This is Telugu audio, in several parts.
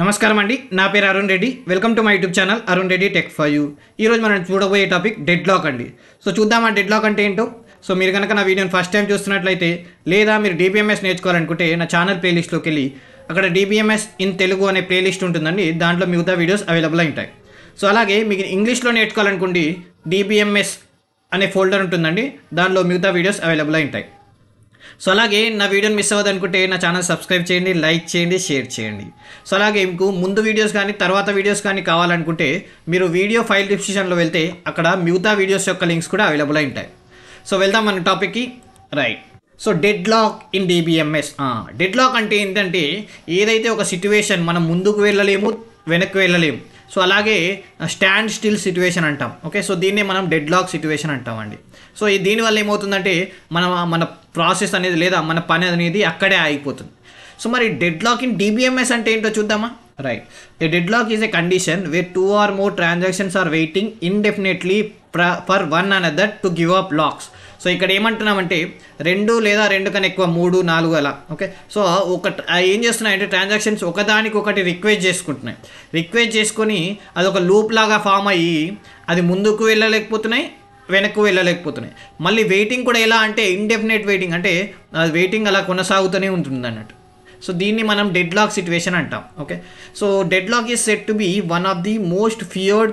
నమస్కారం అండి, నా పేరు Arun Reddy. Welcome to my YouTube channel Arun Reddy tech for you. ఈరోజు మనం చూడబోయే టాపిక్ డెడ్ లాక్ అండి. సో చూద్దామా డెడ్ లాక్ అంటే ఏంటో. సో మీరు కనుక నా వీడియోని ఫస్ట్ టైం చూస్తున్నట్లయితే లేదా మీరు DBMS నేర్చుకోవాలనుకుంటే నా ఛానల్ ప్లేలిస్ట్లోకి వెళ్ళి అక్కడ DBMS ఇన్ తెలుగు అనే ప్లేలిస్ట్ ఉంటుందండి. దాంట్లో మిగతా వీడియోస్ అవైలబుల్ ఉంటాయి. సో అలాగే మీకు ఇంగ్లీష్లో నేర్చుకోవాలనుకోండి DBMS అనే ఫోల్డర్ ఉంటుందండి. దానిలో మిగతా వీడియోస్ అవైలబుల్ ఉంటాయి. సో అలాగే నా వీడియోని మిస్ అవ్వదనుకుంటే నా ఛానల్ సబ్స్క్రైబ్ చేయండి, లైక్ చేయండి, షేర్ చేయండి. సో అలాగే మీకు ముందు వీడియోస్ కానీ తర్వాత వీడియోస్ కానీ కావాలనుకుంటే మీరు వీడియో ఫైల్ డిస్క్రిప్షన్లో వెళ్తే అక్కడ మిగతా వీడియోస్ యొక్క లింక్స్ కూడా అవైలబుల్ ఉంటాయి. సో వెళ్దాం మన టాపిక్కి. Right. So deadlock in DBMS. Deadlock అంటే ఏంటంటే ఏదైతే ఒక సిట్యువేషన్ మనం ముందుకు వెళ్ళలేము, వెనక్కి వెళ్ళలేము. సో అలాగే స్టాండ్ స్టిల్ సిట్యువేషన్ అంటాం. ఓకే, సో దీన్నే మనం డెడ్ లాక్ సిట్యువేషన్ అంటామండి. సో దీనివల్ల ఏమవుతుందంటే మన ప్రాసెస్ అనేది లేదా మన పని అనేది అక్కడే ఆగిపోతుంది. సో మరి డెడ్ లాక్ ఇన్ DBMS అంటే ఏంటో చూద్దామా. Right. A deadlock is a condition where 2 or more transactions are waiting indefinitely for one another to give up locks. So ఇక్కడ ఏమంటున్నామంటే 2 లేదా 2 కన్నా ఎక్కువ 3, 4 అలా. ఓకే, సో ఏం చేస్తున్నాయంటే ట్రాన్సాక్షన్స్ ఒకదానికొకటి రిక్వెస్ట్ చేసుకుంటున్నాయి. రిక్వెస్ట్ చేసుకొని అదొక లూప్ లాగా ఫామ్ అయ్యి అది ముందుకు వెళ్ళలేకపోతున్నాయి, వెనక్కు వెళ్ళలేకపోతున్నాయి. మళ్ళీ వెయిటింగ్ కూడా ఎలా అంటే ఇండెఫినెట్ వెయిటింగ్, అంటే వెయిటింగ్ అలా కొనసాగుతూనే ఉంటుంది అన్నట్టు. సో దీన్ని మనం డెడ్ లాక్ సిట్యువేషన్ అంటాం. Okay, so deadlock is set to be one of the most feared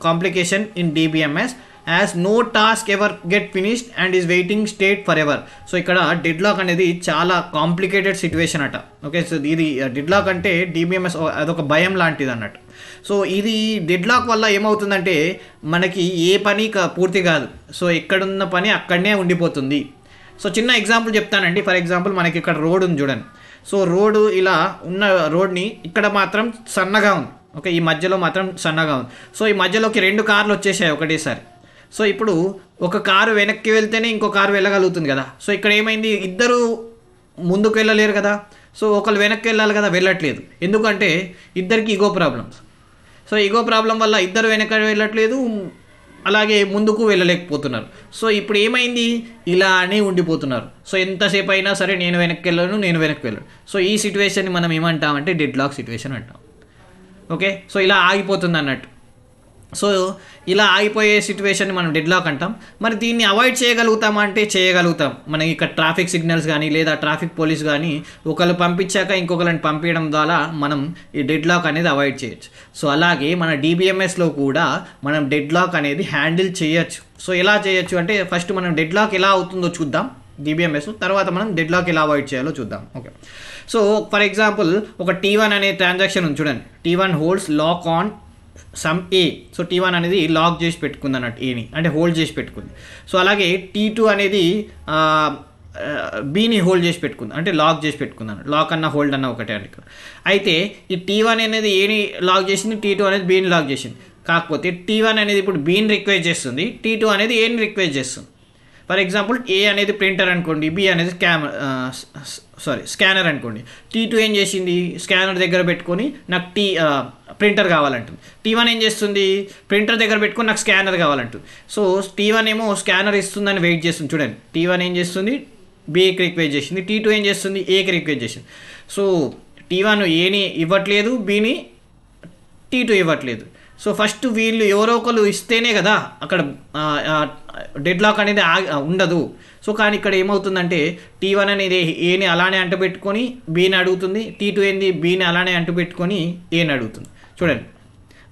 complication in DBMS as no task ever get finished and is waiting state forever. So ఇక్కడ డెడ్ లాక్ అనేది చాలా కాంప్లికేటెడ్ సిట్యువేషన్ అట. ఓకే, సో ఇది డెడ్ లాక్ అంటే DBMS అదొక భయం లాంటిది అన్నట్టు. సో ఇది డెడ్ లాక్ వల్ల ఏమవుతుందంటే మనకి ఏ పని పూర్తి కాదు. సో ఎక్కడున్న పని అక్కడనే ఉండిపోతుంది. సో చిన్న ఎగ్జాంపుల్ చెప్తానండి. ఫర్ ఎగ్జాంపుల్ మనకి ఇక్కడ రోడ్ ఉంది చూడండి. సో రోడ్డు ఇలా ఉన్న రోడ్ని ఇక్కడ మాత్రం సన్నగా ఉంది. ఓకే, ఈ మధ్యలో మాత్రం సన్నగా ఉంది. సో ఈ మధ్యలోకి 2 కార్లు వచ్చేసాయి ఒకటేసారి. సో ఇప్పుడు ఒక కారు వెనక్కి వెళ్తేనే ఇంకో కారు వెళ్ళగలుగుతుంది కదా. సో ఇక్కడ ఏమైంది, ఇద్దరు ముందుకు వెళ్ళలేరు కదా. సో ఒకళ్ళు వెనక్కి వెళ్ళాలి కదా, వెళ్ళట్లేదు. ఎందుకంటే ఇద్దరికి ego problems. So ego problem వల్ల ఇద్దరు వెనక వెళ్ళట్లేదు, అలాగే ముందుకు వెళ్ళలేకపోతున్నారు. సో ఇప్పుడు ఏమైంది, ఇలానే ఉండిపోతున్నారు. సో ఎంతసేపు అయినా సరే నేను వెనక్కి వెళ్ళను. సో ఈ సిట్యువేషన్ని మనం ఏమంటామంటే డెడ్ లాక్ సిట్యువేషన్ అంటాం. ఓకే, సో ఇలా ఆగిపోతుంది అన్నట్టు. సో ఇలా ఆగిపోయే సిట్యువేషన్ని మనం డెడ్ లాక్ అంటాం. మరి దీన్ని అవాయిడ్ చేయగలుగుతామా అంటే చేయగలుగుతాం. మనం ఇక్కడ ట్రాఫిక్ సిగ్నల్స్ కానీ లేదా ట్రాఫిక్ పోలీస్ కానీ ఒకళ్ళు పంపించాక ఇంకొకరిని పంపించడం ద్వారా మనం ఈ డెడ్ లాక్ అనేది అవాయిడ్ చేయొచ్చు. సో అలాగే మన DBMSలో కూడా మనం డెడ్ లాక్ అనేది హ్యాండిల్ చేయొచ్చు. సో ఎలా చేయొచ్చు అంటే ఫస్ట్ మనం డెడ్ లాక్ ఎలా అవుతుందో చూద్దాం DBMS, తర్వాత మనం డెడ్ లాక్ ఎలా అవాయిడ్ చేయాలో చూద్దాం. ఓకే, సో ఫర్ ఎగ్జాంపుల్ ఒక T1 అనే ట్రాన్సాక్షన్ ఉంది చూడండి. T1 holds lock on some A. So T1 అనేది లాక్ చేసి పెట్టుకుంది అన్నట్టు, ఏని అంటే హోల్డ్ చేసి పెట్టుకుంది. సో అలాగే T2 అనేది Bని హోల్డ్ చేసి పెట్టుకుంది, అంటే లాక్ చేసి పెట్టుకుంది అన్నట్టు. లాక్ అన్న హోల్డ్ అన్న ఒకటే అని. అయితే ఈ T1 అనేది ఏని లాక్ చేసింది, T2 అనేది Bని లాక్ చేసింది. కాకపోతే T1 అనేది ఇప్పుడు Bని రిక్వెస్ట్ చేస్తుంది, T2 అనేది ఏని రిక్వెస్ట్ చేస్తుంది. ఫర్ ఎగ్జాంపుల్ A అనేది ప్రింటర్ అనుకోండి, B అనేది స్కానర్ అనుకోండి. T2 ఏం చేసింది, స్కానర్ దగ్గర పెట్టుకొని నాకు ప్రింటర్ కావాలంటుంది. T1 ఏం చేస్తుంది, ప్రింటర్ దగ్గర పెట్టుకొని నాకు స్కానర్ కావాలంటుంది. సో T1 ఏమో స్కానర్ ఇస్తుందని వెయిట్ చేస్తుంది. చూడండి, T1 ఏం చేస్తుంది, Bకి రిక్వెస్ట్ చేసింది. T2 ఏం చేస్తుంది, Aకి రిక్వెస్ట్ చేసింది. సో T1 Aని ఇవ్వట్లేదు, Bని T2 ఇవ్వట్లేదు. సో ఫస్ట్ వీళ్ళు ఎవరో ఒకరు ఇస్తేనే కదా అక్కడ డెడ్ లాక్ అనేది ఉండదు. సో కానీ ఇక్కడ ఏమవుతుందంటే T1 అనేది ఏని అలానే అంటుపెట్టుకొని Bని అడుగుతుంది, T2 ఏంది Bని అలానే అంటుపెట్టుకొని ఏని అడుగుతుంది. చూడండి,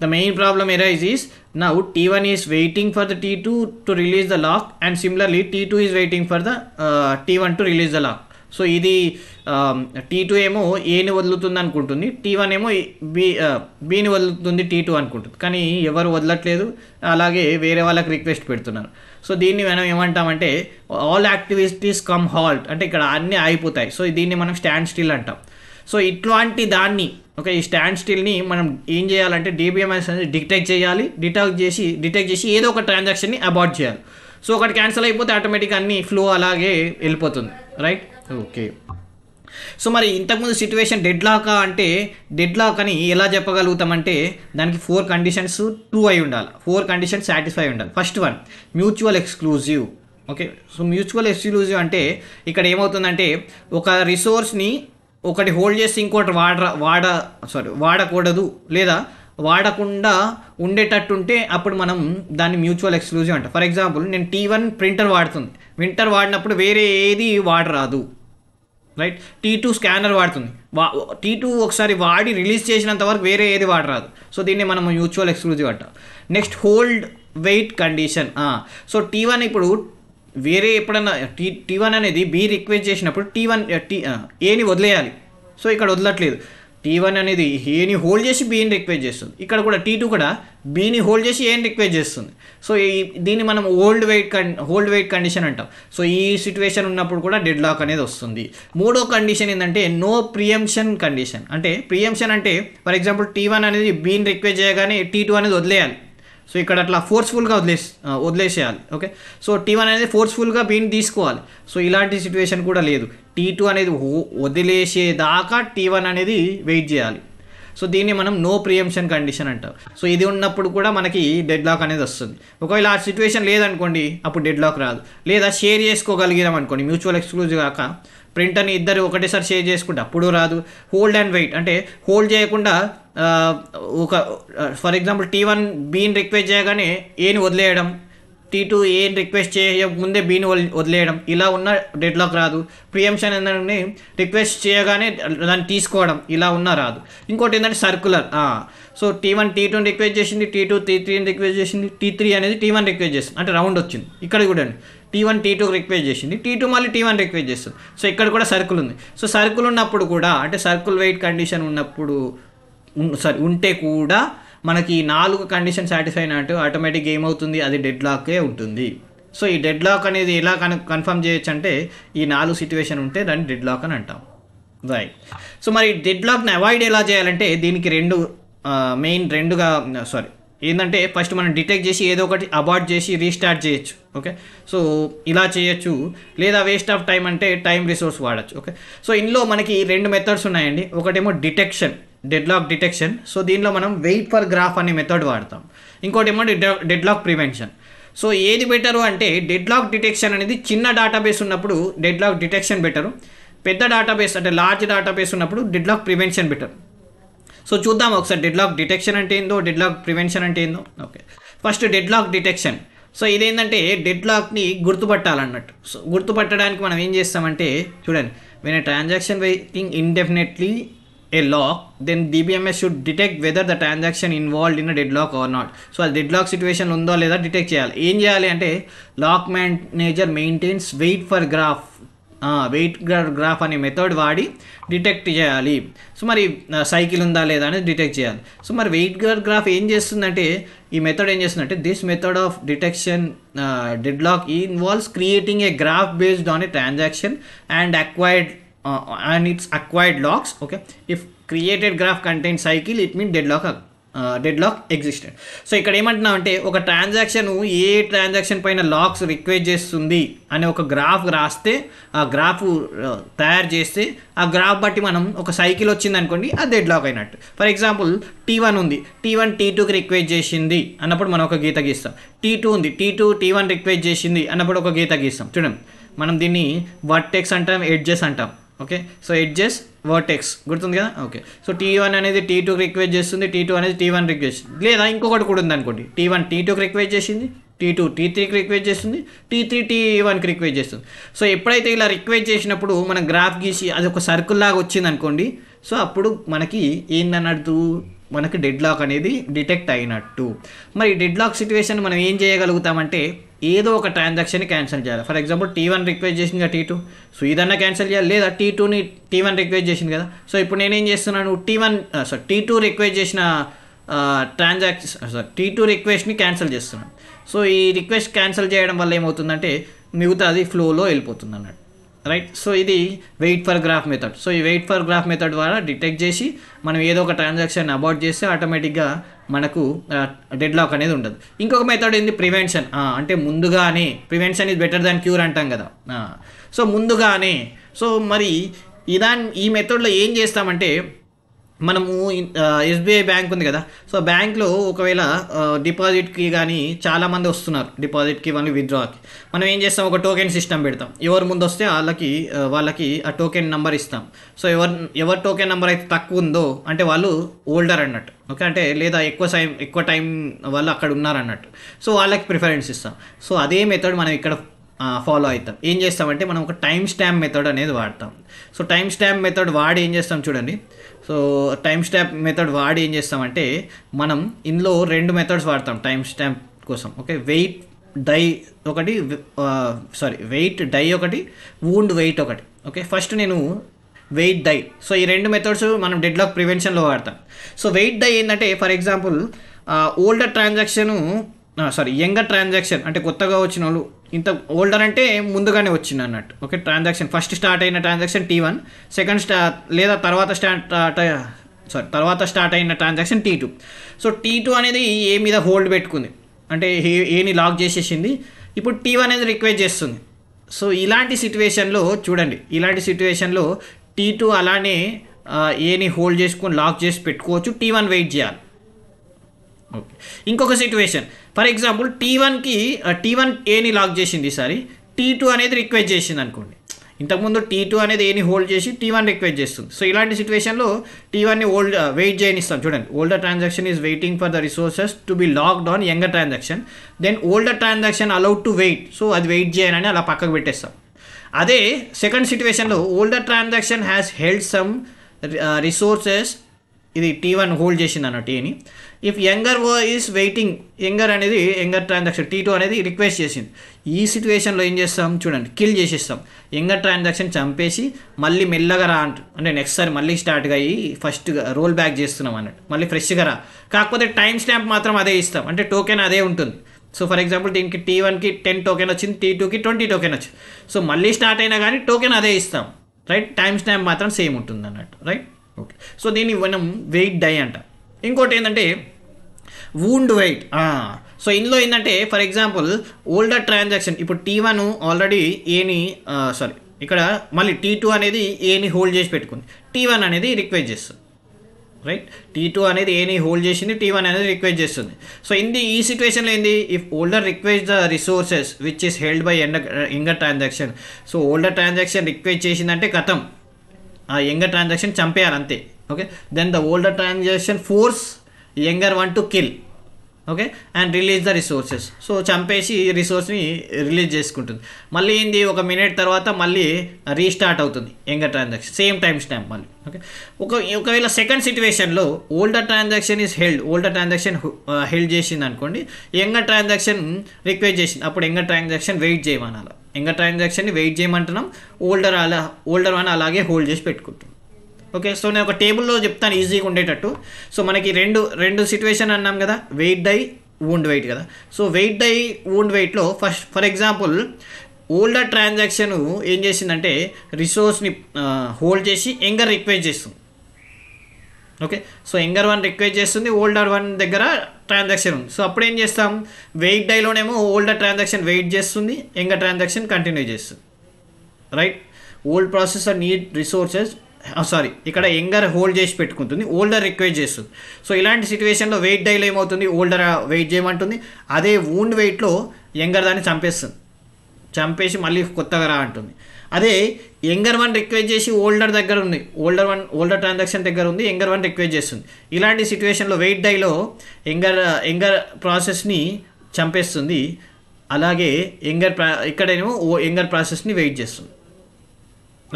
the main problem arise is now T1 is waiting for the T2 to release the lock and similarly T2 is waiting for the T1 to release the lock. So ఇది T2 ఏమో ఏని వదులుతుంది అనుకుంటుంది, T1 ఏమో Bని వదులుతుంది T2 అనుకుంటుంది. కానీ ఎవరు వదలట్లేదు, అలాగే వేరే వాళ్ళకి రిక్వెస్ట్ పెడుతున్నారు. సో దీన్ని మనం ఏమంటామంటే ఆల్ యాక్టివిటీస్ కమ్ హాల్ట్, అంటే ఇక్కడ అన్నీ ఆగిపోతాయి. సో దీన్ని మనం స్టాండ్ స్టిల్ అంటాం. సో ఇట్లాంటి దాన్ని ఈ స్టాండ్ స్టిల్ని మనం ఏం చేయాలంటే DBMS అనేది డిటెక్ట్ చేయాలి. డిటెక్ట్ చేసి ఏదో ఒక ట్రాన్సాక్షన్ని అబార్ట్ చేయాలి. సో ఒకటి క్యాన్సిల్ అయిపోతే ఆటోమేటిక్గా అన్ని ఫ్లో అలాగే వెళ్ళిపోతుంది. రైట్. ఓకే, సో మరి ఇంతకుముందు సిట్యువేషన్ డెడ్ లాక్ అంటే డెడ్ లాక్ అని ఎలా చెప్పగలుగుతామంటే దానికి 4 కండిషన్స్ ట్రూ అయి ఉండాలి, 4 కండిషన్స్ సాటిస్ఫై ఉండాలి. First one mutual exclusive. Okay, so mutual exclusive అంటే ఇక్కడ ఏమవుతుందంటే ఒక రిసోర్స్ని ఒకటి హోల్డ్ చేసి ఇంకోటి వాడకూడదు లేదా వాడకుండా ఉండేటట్టుంటే అప్పుడు మనం దాన్ని మ్యూచువల్ ఎక్స్క్లూజివ్ అంటాం. ఫర్ ఎగ్జాంపుల్ నేను T1 ప్రింటర్ వాడినప్పుడు వేరే ఏది వాడరాదు, రైట్. T2 స్కానర్ వాడుతుంది, T2 ఒకసారి వాడి రిలీజ్ చేసినంత వరకు వేరే ఏది వాడరాదు. సో దీన్ని మనం మ్యూచువల్ ఎక్స్క్లూజివ్ అంటాం. Next hold wait condition. So T1 ఇప్పుడు వేరే ఎప్పుడన్నా T1 అనేది బి రిక్వెస్ట్ చేసినప్పుడు ఏని వదిలేయాలి. సో ఇక్కడ వదలట్లేదు. T1 అనేది ఏని హోల్డ్ చేసి బీని రిక్వెస్ట్ చేస్తుంది. ఇక్కడ కూడా T2 కూడా బీని హోల్డ్ చేసి ఏని రిక్వెస్ట్ చేస్తుంది. సో దీన్ని మనం హోల్డ్ వెయిట్ కండిషన్ అంటాం. సో ఈ సిచ్యువేషన్ ఉన్నప్పుడు కూడా డెడ్ లాక్ అనేది వస్తుంది. మూడో కండిషన్ ఏంటంటే నో ప్రియంప్షన్ కండిషన్. అంటే ప్రియంప్షన్ అంటే ఫర్ ఎగ్జాంపుల్ T1 అనేది బీని రిక్వెస్ట్ చేయగానే T2 అనేది వదిలేయాలి. సో ఇక్కడ అట్లా ఫోర్స్ఫుల్గా వదిలేసేయాలి. ఓకే, సో T1 అనేది ఫోర్స్ఫుల్గా బీని తీసుకోవాలి. సో ఇలాంటి సిచ్యువేషన్ కూడా లేదు. T2 అనేది వదిలేసేదాకా T1 అనేది వెయిట్ చేయాలి. సో దీన్ని మనం నో ప్రియంప్షన్ కండిషన్ అంటాం. సో ఇది ఉన్నప్పుడు కూడా మనకి డెడ్ లాక్ అనేది వస్తుంది. ఒకవేళ ఆ సిచ్యువేషన్ లేదనుకోండి అప్పుడు డెడ్ లాక్ రాదు. లేదా షేర్ చేసుకోగలిగినాం అనుకోండి, మ్యూచువల్ ఎక్స్క్లూజివ్ కాక ప్రింటర్ని ఇద్దరు ఒకటేసారి షేర్ చేసుకుంటే అప్పుడు రాదు. హోల్డ్ అండ్ వెయిట్ అంటే హోల్డ్ చేయకుండా ఫర్ ఎగ్జాంపుల్ T1 బీని రిక్వెస్ట్ చేయగానే ఏని వదిలేయడం, T2 ఏని రిక్వెస్ట్ చేయకముందే బీని వదిలేయడం, ఇలా ఉన్న డెడ్ లాక్ రాదు. ప్రియంప్షన్ ఏంటంటే రిక్వెస్ట్ చేయగానే దాన్ని తీసుకోవడం, ఇలా ఉన్నా రాదు. ఇంకోటి ఏంటంటే circular. So T1 T2 request చేసింది, T2 T3 రిక్వెస్ట్ చేసింది, T3 అనేది T1 రిక్వెస్ట్ చేస్తుంది, అంటే రౌండ్ వచ్చింది. ఇక్కడ కూడా T1 T2 రిక్వెస్ట్ చేసింది, T2 మళ్ళీ T1 రిక్వెస్ట్ చేస్తుంది. సో ఇక్కడ కూడా సర్కిల్ ఉంది. సో సర్కిల్ ఉన్నప్పుడు కూడా అంటే సర్కిల్ వెయిట్ కండిషన్ ఉంటే కూడా మనకి 4 కండిషన్ సాటిస్ఫై అయినట్టు ఆటోమేటిక్గా ఏమవుతుంది, అది డెడ్ లాకే ఉంటుంది. సో ఈ డెడ్ లాక్ అనేది ఎలా కన్ఫర్మ్ చేయొచ్చు అంటే ఈ 4 సిచ్యువేషన్ ఉంటే దాన్ని డెడ్ లాక్ అని అంటాం, రైట్. సో మరి డెడ్ లాక్ని అవాయిడ్ ఎలా చేయాలంటే దీనికి ఏంటంటే ఫస్ట్ మనం డిటెక్ట్ చేసి ఏదో ఒకటి అబార్ట్ చేసి రీస్టార్ట్ చేయొచ్చు. ఓకే, సో ఇలా చేయొచ్చు. లేదా వేస్ట్ ఆఫ్ టైం అంటే టైం రిసోర్స్ వాడచ్చు. ఓకే, సో ఇందులో మనకి 2 మెథడ్స్ ఉన్నాయండి. ఒకటేమో డెడ్ లాక్ డిటెక్షన్. సో దీనిలో మనం వెయిట్ ఫర్ గ్రాఫ్ అనే మెథడ్ వాడతాం. ఇంకోటేమో డెడ్ లాక్ ప్రివెన్షన్. సో ఏది బెటరు అంటే డెడ్ లాక్ డిటెక్షన్ అనేది చిన్న డేటాబేస్ ఉన్నప్పుడు డెడ్ లాక్ డిటెక్షన్ బెటరు. పెద్ద డేటాబేస్ అంటే లార్జ్ డేటాబేస్ ఉన్నప్పుడు deadlock prevention better. So చూద్దాం ఒకసారి డెడ్ లాక్ డిటెక్షన్ అంటే ఏందో, డెడ్ లాక్ ప్రివెన్షన్ అంటే ఏందో. Okay, first deadlock detection. So ఇదేంటంటే డెడ్ లాక్ని గుర్తుపట్టాలన్నట్టు. సో గుర్తుపట్టడానికి మనం ఏం చేస్తామంటే చూడండి, when a transaction waiting indefinitely a lock, then DBMS should detect whether the transaction involved in a deadlock or not. So అది డెడ్లాక్ సిచ్యువేషన్ ఉందో లేదా డిటెక్ట్ చేయాలి. ఏం చేయాలి అంటే lock manager maintains wait for graph అనే మెథడ్ వాడి డిటెక్ట్ చేయాలి. సో మరి సైకిల్ ఉందా లేదా అనేది డిటెక్ట్ చేయాలి. సో మరి వెయిట్ గ్రాఫ్ ఏం చేస్తుందంటే ఈ మెథడ్ ఏం చేస్తుందంటే this method of detection deadlock involves creating a graph based on a transaction and and its acquired locks. Okay, if created graph contains cycle it means deadlock existed. So ఇక్కడ ఏమంటున్నాం అంటే ఒక ట్రాన్సాక్షన్ ఏ ట్రాన్సాక్షన్ పైన లాక్స్ రిక్వెస్ట్ చేస్తుంది అనే ఒక గ్రాఫ్ రాస్తే, ఆ గ్రాఫ్ తయారు చేస్తే ఆ గ్రాఫ్ బట్టి మనం ఒక సైకిల్ వచ్చింది అనుకోండి అది డెడ్ లాక్ అయినట్టు. ఫర్ ఎగ్జాంపుల్ T1 ఉంది, T1 T2కి రిక్వెస్ట్ చేసింది అన్నప్పుడు మనం ఒక గీత గీస్తాం. T2 ఉంది, T2 T1 రిక్వెస్ట్ చేసింది అన్నప్పుడు ఒక గీత గీస్తాం. చూడండి, మనం దీన్ని వర్టెక్స్ అంటాం, ఎడ్జెస్ అంటాం. ఓకే, సో ఎడ్జెస్ వర్టెక్స్ గుర్తుంది కదా. ఓకే, సో T1 అనేది T2కి రిక్వెస్ట్ చేస్తుంది, T2 అనేది T1 రిక్వెస్ట్. లేదా ఇంకొకటి కూడా ఉంది అనుకోండి, T1 T2కి రిక్వెస్ట్ చేసింది, T2 T3కి రిక్వెస్ట్ చేస్తుంది, T3 T1కి రిక్వెస్ట్ చేస్తుంది. సో ఎప్పుడైతే ఇలా రిక్వెస్ట్ చేసినప్పుడు మనం గ్రాఫ్ గీసి అది ఒక సర్కిల్ లాగా వచ్చింది అనుకోండి, సో అప్పుడు మనకి ఏందన్నట్టు మనకి డెడ్ లాక్ అనేది డిటెక్ట్ అయినట్టు. మరి డెడ్ లాక్ సిచ్యువేషన్ మనం ఏం చేయగలుగుతామంటే ఏదో ఒక ట్రాన్సాక్షన్ని క్యాన్సిల్ చేయాలి. ఫర్ ఎగ్జాంపుల్ T1 రిక్వెస్ట్ చేసింది కదా T2, సో ఇదన్నా క్యాన్సిల్ చేయాలి. లేదా T2ని T1 రిక్వెస్ట్ చేసింది కదా, సో ఇప్పుడు నేనేం చేస్తున్నాను T2 రిక్వెస్ట్ చేసిన T2 రిక్వెస్ట్ని క్యాన్సిల్ చేస్తున్నాను. సో ఈ రిక్వెస్ట్ క్యాన్సిల్ చేయడం వల్ల ఏమవుతుందంటే మిగతాది ఫ్లోలో వెళ్ళిపోతుంది అన్నట్టు, రైట్. సో ఇది wait for graph method. So ఈ వెయిట్ ఫర్ గ్రాఫ్ మెథడ్ ద్వారా డిటెక్ట్ చేసి మనం ఏదో ఒక ట్రాన్సాక్షన్ అబార్ట్ చేస్తే ఆటోమేటిక్గా మనకు డెడ్ లాక్ అనేది ఉండదు. ఇంకొక మెథడ్ ఏంది ప్రివెన్షన్. అంటే ముందుగానే, prevention is better than cure అంటాం కదా. సో ముందుగానే, సో మరి ఈ మెథడ్లో ఏం చేస్తామంటే మనము ఎస్బీఐ బ్యాంక్ ఉంది కదా, సో బ్యాంక్లో ఒకవేళ డిపాజిట్కి కానీ చాలామంది వస్తున్నారు, డిపాజిట్కి కానీ విత్డ్రాకి. మనం ఏం చేస్తాం, ఒక టోకెన్ సిస్టమ్ పెడతాం. ఎవరు ముందు వస్తే వాళ్ళకి ఆ టోకెన్ నెంబర్ ఇస్తాం. సో ఎవరు టోకెన్ నెంబర్ అయితే తక్కువ ఉందో అంటే వాళ్ళు ఓల్డర్ అన్నట్టు, ఓకే, అంటే లేదా ఎక్కువ టైం వాళ్ళు అక్కడ ఉన్నారన్నట్టు. సో వాళ్ళకి ప్రిఫరెన్స్ ఇస్తాం. సో అదే మెథడ్ మనం ఇక్కడ ఫాలో అవుతాం. ఏం చేస్తామంటే మనం ఒక టైం స్టాంప్ మెథడ్ అనేది వాడతాం. సో టైం స్టాంప్ మెథడ్ వాడి ఏం చేస్తాం చూడండి. సో టైం స్టాంప్ మెథడ్ వాడి ఏం చేస్తామంటే మనం ఇందులో 2 మెథడ్స్ వాడతాం టైం స్టాంప్ కోసం. ఓకే, వెయిట్ డై ఒకటి, వెయిట్ డై ఒకటి, వూండ్ వెయిట్ ఒకటి. ఓకే, ఫస్ట్ నేను వెయిట్ డై. సో ఈ 2 మెథడ్స్ మనం డెడ్లాక్ ప్రివెన్షన్లో వాడతాం. సో వెయిట్ డై ఏంటంటే for example older transaction younger transaction అంటే కొత్తగా వచ్చిన వాళ్ళు, ఇంత ఓల్డర్ అంటే ముందుగానే వచ్చింది అన్నట్టు. ఓకే, ట్రాన్సాక్షన్ ఫస్ట్ స్టార్ట్ అయిన ట్రాన్సాక్షన్ T1, లేదా తర్వాత స్టార్ట్ అయిన ట్రాన్సాక్షన్ T2. సో T2 అనేది ఏ మీద హోల్డ్ పెట్టుకుంది అంటే ఏని లాక్ చేసేసింది. ఇప్పుడు T1 అనేది రిక్వెస్ట్ చేస్తుంది. సో ఇలాంటి సిచ్యువేషన్లో చూడండి, T2 అలానే ఏని హోల్డ్ చేసుకొని లాక్ చేసి పెట్టుకోవచ్చు, T1 వెయిట్ చేయాలి. ఓకే, ఇంకొక సిచ్యువేషన్ ఫర్ ఎగ్జాంపుల్ T1 ఏని లాక్ చేసింది, ఈసారి T2 అనేది రిక్వెస్ట్ చేసింది అనుకోండి. ఇంతకుముందు T2 అనేది ఏని హోల్డ్ చేసి T1 రిక్వెస్ట్ చేస్తుంది. సో ఇలాంటి సిచ్యువేషన్లో T1ని వెయిట్ చేయనిస్తాం. చూడండి, older transaction is waiting for the resources to be locked on younger transaction, then older transaction allowed to wait. So అది వెయిట్ చేయనని అలా పక్కకు పెట్టేస్తాం. అదే సెకండ్ సిచ్యువేషన్లో older transaction has held some resources, ఇది T1 హోల్డ్ చేసింది అన్న Tని. If younger is waiting, younger transaction T2 అనేది రిక్వెస్ట్ చేసింది. ఈ సిచ్యువేషన్లో ఏం చేస్తాం చూడండి, కిల్ చేసేస్తాం. యంగర్ ట్రాన్సాక్షన్ చంపేసి మళ్ళీ మెల్లగా రా అంటే నెక్స్ట్ సారి మళ్ళీ స్టార్ట్గా అయ్యి ఫస్ట్ రోల్ బ్యాక్ చేస్తున్నాం అన్నట్టు, మళ్ళీ ఫ్రెష్గా రా. కాకపోతే టైం స్టాంప్ మాత్రం అదే ఇస్తాం, అంటే టోకెన్ అదే ఉంటుంది. సో ఫర్ ఎగ్జాంపుల్ దీనికి T1కి 10 టోకెన్ వచ్చింది, T2కి 20 టోకెన్ వచ్చింది. సో మళ్ళీ స్టార్ట్ అయినా కానీ టోకెన్ అదే ఇస్తాం, రైట్. టైం స్టాంప్ మాత్రం సేమ్ ఉంటుంది అన్నట్టు, రైట్. ఓకే, సో దీన్ని మనం వెయిట్ డై అంట. ఇంకోటి ఏంటంటే వూండ్ వెయిట్. సో ఇందులో ఏంటంటే ఫర్ ఎగ్జాంపుల్ ఓల్డర్ ట్రాన్సాక్షన్ ఇప్పుడు T1 ఆల్రెడీ ఇక్కడ మళ్ళీ T2 అనేది ఏని హోల్డ్ చేసి పెట్టుకుంది, T1 అనేది రిక్వెస్ట్ చేస్తుంది, రైట్. T2 అనేది ఏని హోల్డ్ చేసింది, T1 అనేది రిక్వెస్ట్ చేస్తుంది. సో ఈ సిచ్యువేషన్లో ఏంది, if older request the resources which is held by younger transaction. So older transaction request చేసిందంటే కథం, ఆ యంగర్ ట్రాన్సాక్షన్ చంపేయాలి అంతే. Okay, then the older transaction force younger one to kill, okay, and release the resources. So చంపేసి రిసోర్స్ని రిలీజ్ చేసుకుంటుంది. మళ్ళీ ఏంది, 1 మినిట్ తర్వాత మళ్ళీ రీస్టార్ట్ అవుతుంది younger transaction, same time stamp మళ్ళీ. ఓకే, ఒకవేళ సెకండ్ సిచ్యువేషన్లో ఓల్డర్ ట్రాన్సాక్షన్ హెల్డ్ చేసింది అనుకోండి, యంగర్ ట్రాన్సాక్షన్ రిక్వెస్ట్ చేసింది, అప్పుడు యంగర్ ట్రాన్సాక్షన్ వెయిట్ చేయమనాలి. యంగర్ ట్రాన్సాక్షన్ని వెయిట్ చేయమంటున్నాం, ఓల్డర్ వన్ అలాగే హోల్డ్ చేసి పెట్టుకుంటాం. ఓకే, సో నేను ఒక టేబుల్లో చెప్తాను ఈజీగా ఉండేటట్టు. సో మనకి రెండు సిచ్యువేషన్ అన్నాం కదా, వెయిట్ డై, వూండ్ వెయిట్ కదా. సో వెయిట్ డై, వూండ్ వెయిట్లో ఫర్ ఎగ్జాంపుల్ ఓల్డర్ ట్రాన్సాక్షన్ ఏం చేసిందంటే రిసోర్స్ని హోల్డ్ చేసి యంగర్ రిక్వెస్ట్ చేస్తుంది. Okay, so younger one request చేస్తుంది, ఓల్డర్ వన్ దగ్గర ట్రాన్సాక్షన్ ఉంది. సో అప్పుడు ఏం చేస్తాం, వెయిట్ డైలోనేమో ఓల్డర్ ట్రాన్సాక్షన్ వెయిట్ చేస్తుంది, యంగర్ ట్రాన్సాక్షన్ కంటిన్యూ చేస్తుంది, right. Old processor need resources, ఇక్కడ యంగర్ హోల్డ్ చేసి పెట్టుకుంటుంది, ఓల్డర్ రిక్వెస్ట్ చేస్తుంది. సో ఇలాంటి సిచ్యువేషన్లో వెయిట్ డైలో ఏమవుతుంది, ఓల్డర్ వెయిట్ చేయమంటుంది. అదే వూండ్ వెయిట్లో యంగర్ దాన్ని చంపేసి మళ్ళీ కొత్తగా రా అంటుంది. అదే యంగర్ వన్ రిక్వెస్ట్ చేసి ఓల్డర్ దగ్గర ఉంది, ఓల్డర్ ట్రాన్సాక్షన్ దగ్గర ఉంది, యంగర్ వన్ రిక్వెస్ట్ చేస్తుంది. ఇలాంటి సిచ్యువేషన్లో వెయిట్ డైలో యంగర్ ప్రాసెస్ని చంపేస్తుంది, అలాగే ఇక్కడేమో యంగర్ ప్రాసెస్ని వెయిట్ చేస్తుంది,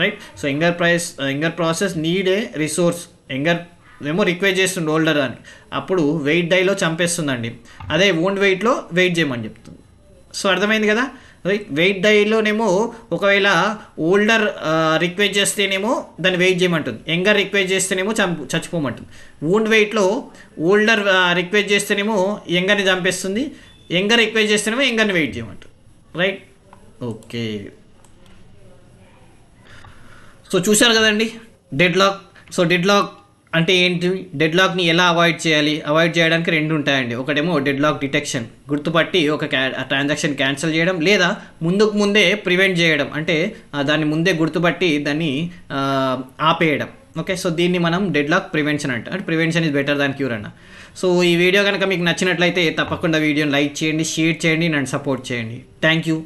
right. So younger process need a resource, younger ఏమో రిక్వెస్ట్ చేస్తుంది ఓల్డర్ అని, అప్పుడు వెయిట్ డైలో చంపేస్తుందండి. అదే వూండ్ వెయిట్లో వెయిట్ చేయమని చెప్తుంది. సో అర్థమైంది కదా, రైట్. వెయిట్ డైలోనేమో ఒకవేళ ఓల్డర్ రిక్వెస్ట్ చేస్తేనేమో దాన్ని వెయిట్ చేయమంటుంది, యంగర్ రిక్వెస్ట్ చేస్తేనేమో చచ్చిపోమంటుంది. వూండ్ వెయిట్లో ఓల్డర్ రిక్వెస్ట్ చేస్తేనేమో యంగర్ని చంపేస్తుంది, యంగర్ రిక్వెస్ట్ చేస్తేనేమో యంగర్ని వెయిట్ చేయమంటుంది, రైట్. ఓకే, సో చూశారు కదండి డెడ్లాక్. సో డెడ్లాక్ అంటే ఏంటి, డెడ్లాక్ని ఎలా అవాయిడ్ చేయడానికి 2 ఉంటాయండి. ఒకటేమో డెడ్లాక్ డిటెక్షన్, గుర్తుపట్టి ఒక ట్రాన్సాక్షన్ క్యాన్సిల్ చేయడం, లేదా ముందే ప్రివెంట్ చేయడం, అంటే దాన్ని ముందే గుర్తుపట్టి దాన్ని ఆపేయడం. ఓకే, సో దీన్ని మనం డెడ్ లాక్ ప్రివెన్షన్ అంటే prevention is better than cure అన్న. సో ఈ వీడియో కనుక మీకు నచ్చినట్లయితే తప్పకుండా వీడియోని లైక్ చేయండి, షేర్ చేయండి, నన్ను సపోర్ట్ చేయండి. Thank you.